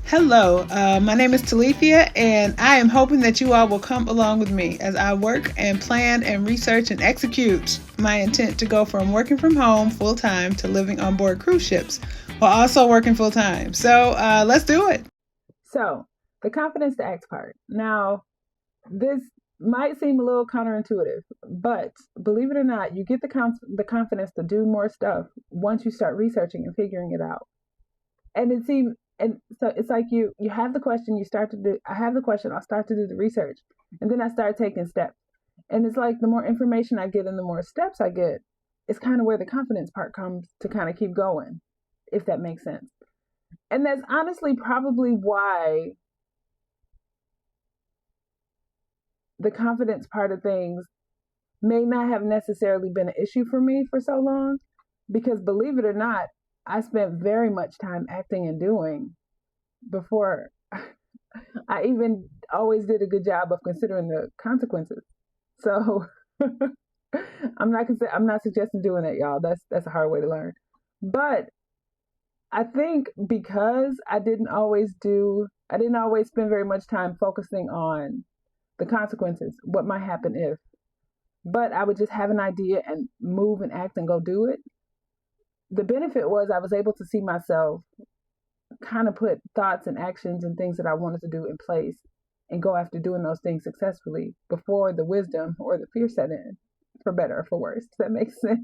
Hello, my name is Talethea, and I am hoping that you all will come along with me as I work and plan and research and execute my intent to go from working from home full time to living on board cruise ships while also working full time. So let's do it. So, the confidence to act part. Now, this might seem a little counterintuitive, but believe it or not, you get the confidence to do more stuff once you start researching and figuring it out. And it seems and so it's like you have the question, you start to do I have the question, I'll start to do the research, and then I start taking steps. And it's like the more information I get and the more steps I get, it's kind of where the confidence part comes to kind of keep going, if that makes sense. And that's honestly probably why the confidence part of things may not have necessarily been an issue for me for so long, because believe it or not, I spent very much time acting and doing before I even always did a good job of considering the consequences. So I'm not suggesting doing that, y'all. That's a hard way to learn. But I think because I didn't always spend very much time focusing on the consequences, what might happen if, but I would just have an idea and move and act and go do it. The benefit was I was able to see myself kind of put thoughts and actions and things that I wanted to do in place and go after doing those things successfully before the wisdom or the fear set in, for better or for worse. Does that make sense?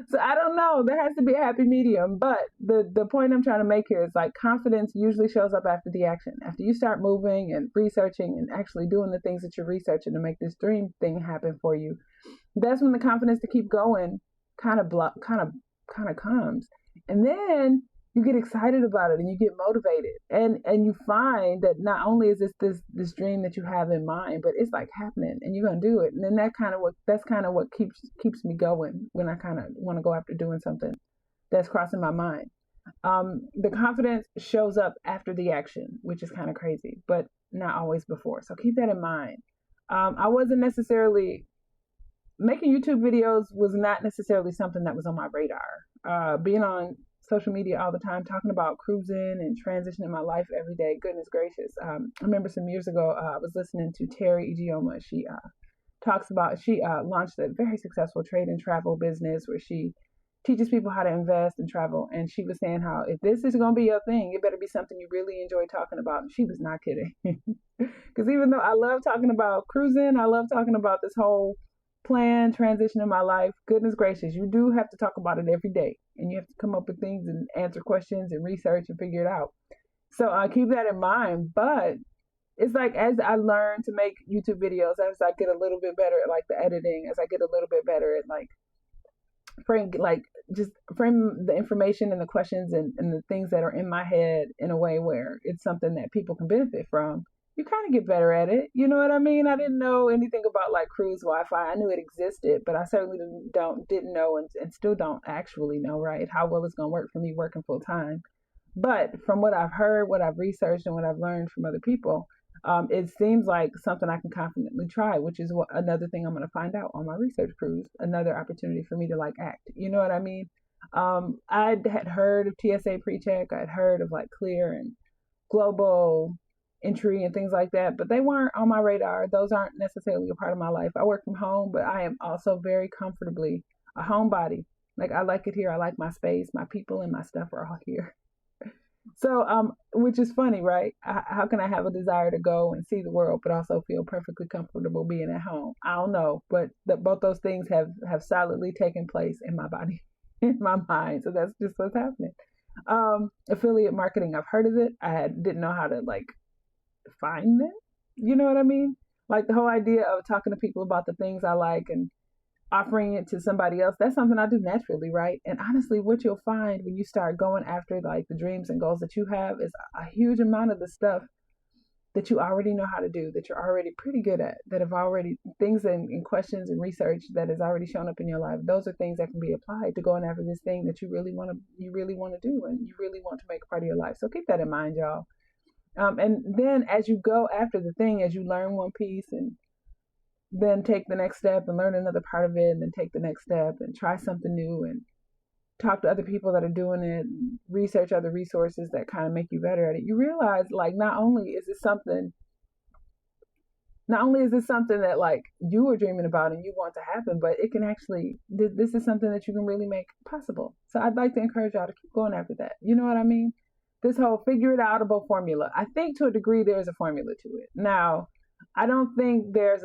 So I don't know. There has to be a happy medium. But the point I'm trying to make here is like confidence usually shows up after the action. After you start moving and researching and actually doing the things that you're researching to make this dream thing happen for you, that's when the confidence to keep going kind of comes. And then you get excited about it and you get motivated and you find that not only is this dream that you have in mind, but it's like happening and you're gonna do it. And then that's kind of what keeps me going when I kind of want to go after doing something that's crossing my mind. The confidence shows up after the action, which is kind of crazy, but not always before, so keep that in mind. I wasn't necessarily making YouTube videos, was not necessarily something that was on my radar. Being on social media all the time, talking about cruising and transitioning my life every day. Goodness gracious. I remember some years ago, I was listening to Terry Igioma. She launched a very successful trade and travel business where she teaches people how to invest and travel. And she was saying how if this is going to be your thing, it better be something you really enjoy talking about. And she was not kidding. Because even though I love talking about cruising, I love talking about this whole plan transition in my life, goodness gracious, you do have to talk about it every day and you have to come up with things and answer questions and research and figure it out. So keep that in mind. But it's like as I learn to make YouTube videos, as I get a little bit better at like the editing, as I get a little bit better at just frame the information and the questions and the things that are in my head in a way where it's something that people can benefit from, you kind of get better at it. You know what I mean? I didn't know anything about like cruise Wi-Fi. I knew it existed, but I certainly didn't know and still don't actually know, right, how well it's going to work for me working full time. But from what I've heard, what I've researched, and what I've learned from other people, it seems like something I can confidently try, which is another thing I'm going to find out on my research cruise. Another opportunity for me to like act. You know what I mean? I had heard of TSA PreCheck. I'd heard of like Clear and Global Entry and things like that, but they weren't on my radar. Those aren't necessarily a part of my life. I work from home, but I am also very comfortably a homebody. Like I like it here. I like my space. My people and my stuff are all here. So, which is funny, right? How can I have a desire to go and see the world, but also feel perfectly comfortable being at home? I don't know, but both those things have solidly taken place in my body, in my mind. So that's just what's happening. Affiliate marketing, I've heard of it. Didn't know how to like find it. You know what I mean? Like the whole idea of talking to people about the things I like and offering it to somebody else, that's something I do naturally, right? And honestly, what you'll find when you start going after like the dreams and goals that you have is a huge amount of the stuff that you already know how to do, that you're already pretty good at, that have already things and questions and research that has already shown up in your life. Those are things that can be applied to going after this thing that you really want to do and you really want to make a part of your life. So keep that in mind, y'all. And then as you go after the thing, as you learn one piece and then take the next step and learn another part of it and then take the next step and try something new and talk to other people that are doing it, research other resources that kind of make you better at it, you realize like not only is this something that like you were dreaming about and you want to happen, but it can actually this is something that you can really make possible. So I'd like to encourage y'all to keep going after that. You know what I mean? This whole figure it outable formula. I think to a degree there's a formula to it. Now, I don't think they're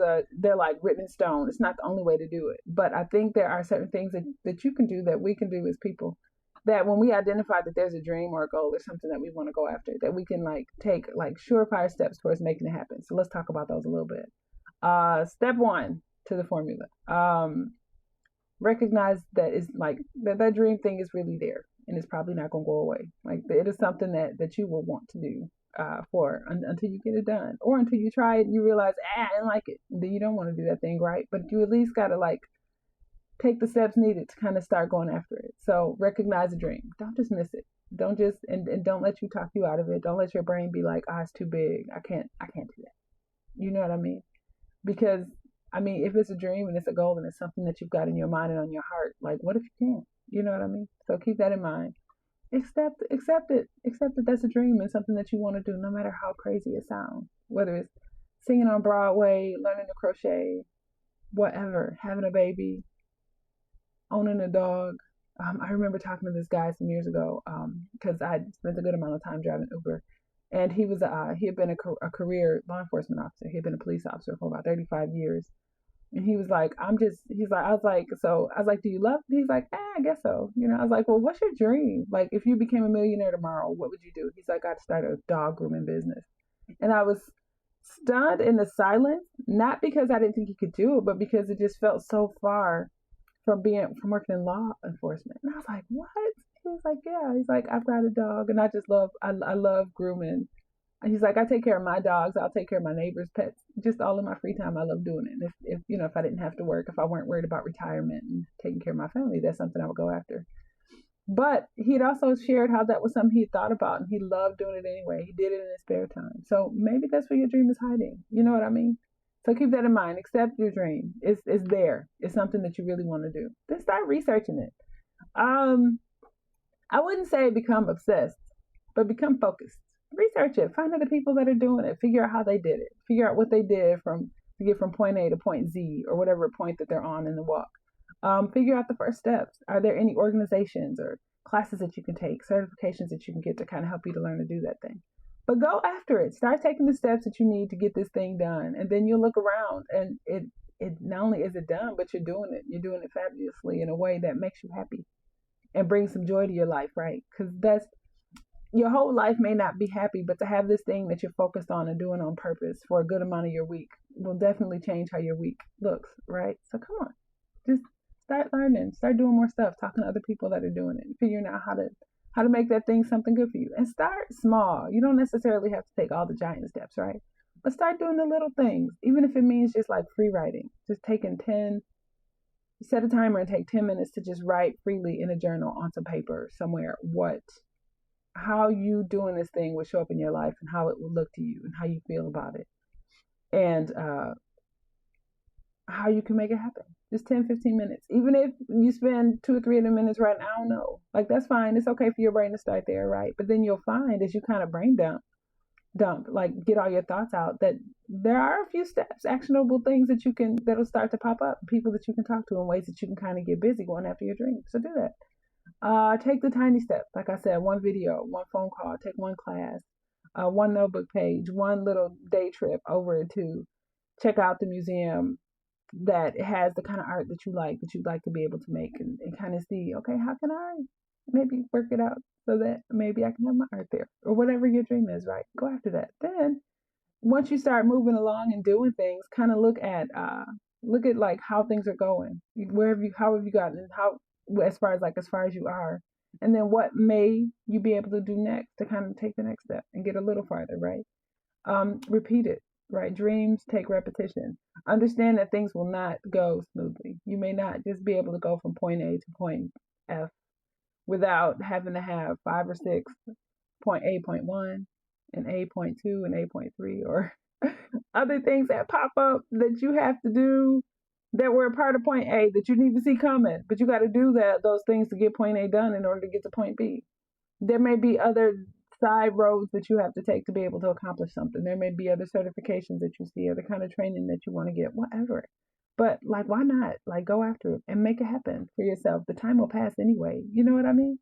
like written in stone. It's not the only way to do it. But I think there are certain things that you can do that we can do as people that when we identify that there's a dream or a goal or something that we want to go after, that we can like take like surefire steps towards making it happen. So let's talk about those a little bit. Step one to the formula. Recognize that it's like that dream thing is really there and it's probably not gonna go away. Like it is something that you will want to do until you get it done, or until you try it and you realize I didn't like it. Then you don't want to do that thing, right? But you at least gotta like take the steps needed to kind of start going after it. So recognize a dream. Don't dismiss it. Don't just and don't let you talk you out of it. Don't let your brain be like, it's too big. I can't do that. You know what I mean? Because I mean, if it's a dream and it's a goal and it's something that you've got in your mind and on your heart, like what if you can't? You know what I mean? So keep that in mind. Accept that that's a dream and something that you want to do, no matter how crazy it sounds. Whether it's singing on Broadway, learning to crochet, whatever, having a baby, owning a dog. I remember talking to this guy some years ago because I spent a good amount of time driving Uber, and he had been a career law enforcement officer. He had been a police officer for about 35 years, and he was like, I was like, do you love it? He's like, I guess so. You know, I was like, well, what's your dream? Like, if you became a millionaire tomorrow, what would you do? He's like, I'd start a dog grooming business, and I was stunned in the silence, not because I didn't think he could do it, but because it just felt so far from working in law enforcement. And I was like, what? He was like, yeah. He's like, I've got a dog and I love grooming. And he's like, I take care of my dogs. I'll take care of my neighbors' pets. Just all in my free time. I love doing it. And if I didn't have to work, if I weren't worried about retirement and taking care of my family, that's something I would go after. But he'd also shared how that was something he thought about and he loved doing it anyway. He did it in his spare time. So maybe that's where your dream is hiding. You know what I mean? So keep that in mind. Accept your dream. It's there. It's something that you really want to do. Then start researching it. I wouldn't say become obsessed, but become focused. Research it. Find other people that are doing it. Figure out how they did it. Figure out what they did to get from point A to point Z or whatever point that they're on in the walk. Figure out the first steps. Are there any organizations or classes that you can take, certifications that you can get to kind of help you to learn to do that thing? But go after it. Start taking the steps that you need to get this thing done, and then you'll look around, and it not only is it done, but you're doing it. You're doing it fabulously in a way that makes you happy and brings some joy to your life, right? Because that's your whole life may not be happy, but to have this thing that you're focused on and doing on purpose for a good amount of your week will definitely change how your week looks, right? So come on, just start learning, start doing more stuff, talking to other people that are doing it, and figuring out how to make that thing something good for you. And start small. You don't necessarily have to take all the giant steps, right? But start doing the little things, even if it means just like free writing, just taking 10, set a timer and take 10 minutes to just write freely in a journal on some paper somewhere how you doing this thing will show up in your life and how it will look to you and how you feel about it. And how you can make it happen. Just 10, 15 minutes. Even if you spend 2 or 3 of the minutes writing, I don't know. Like, that's fine. It's okay for your brain to start there, right? But then you'll find as you kind of brain dump, like get all your thoughts out, that there are a few steps, actionable things that'll start to pop up, people that you can talk to in ways that you can kind of get busy going after your dreams. So do that. Take the tiny steps. Like I said, one video, one phone call, take one class, one notebook page, one little day trip over to check out the museum that has the kind of art that you'd like to be able to make, and kind of see, okay, how can I maybe work it out so that maybe I can have my art there, or whatever your dream is, right? Go after that. Then once you start moving along and doing things, kind of look at like how things are going. How have you gotten, how as far as you are, and then what may you be able to do next to kind of take the next step and get a little farther, right? Repeat it, right? Dreams take repetition. Understand that things will not go smoothly. You may not just be able to go from point A to point F without having to have 5 or 6 point A, point 1, and A, point 2, and A, point 3, or other things that pop up that you have to do that were a part of point A that you didn't even see coming, but you got to do those things to get point A done in order to get to point B. There may be other side roads that you have to take to be able to accomplish something. There may be other certifications that you see, or the kind of training that you want to get, whatever. But like, why not? Like, go after it and make it happen for yourself. The time will pass anyway. You know what I mean?